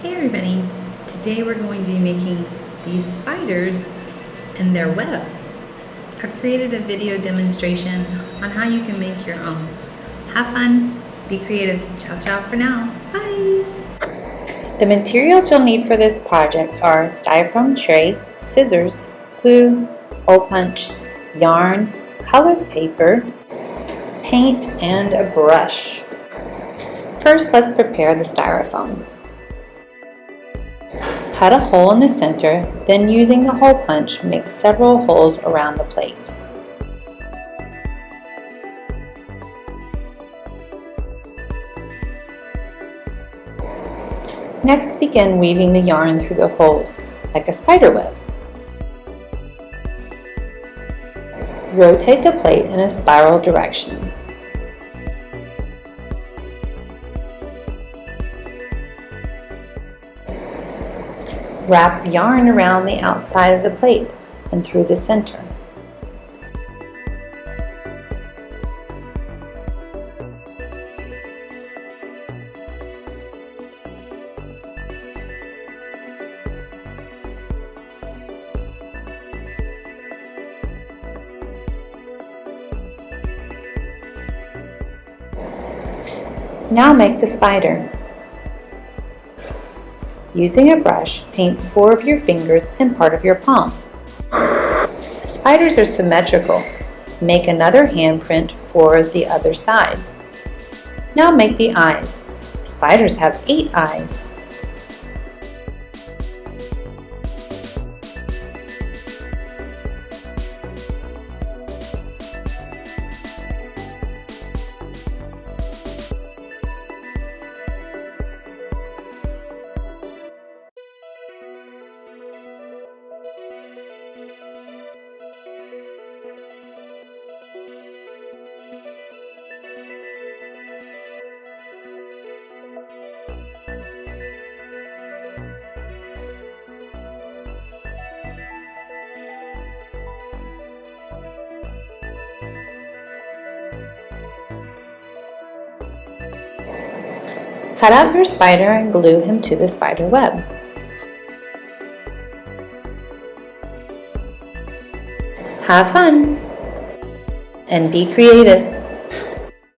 Hey everybody! Today we're going to be making these spiders and their web. I've created a video demonstration on how you can make your own. Have fun, be creative. Ciao ciao for now. Bye! The materials you'll need for this project are styrofoam tray, scissors, glue, hole punch, yarn, colored paper, paint, and a brush. First, let's prepare the styrofoam. Cut a hole in the center, then using the hole punch, make several holes around the plate. Next, begin weaving the yarn through the holes, like a spider web. Rotate the plate in a spiral direction. Wrap yarn around the outside of the plate and through the center. Now make the spider. Using a brush, paint 4 of your fingers and part of your palm. The spiders are symmetrical. Make another handprint for the other side. Now make the eyes. Spiders have 8 eyes. Cut out your spider and glue him to the spider web. Have fun and be creative.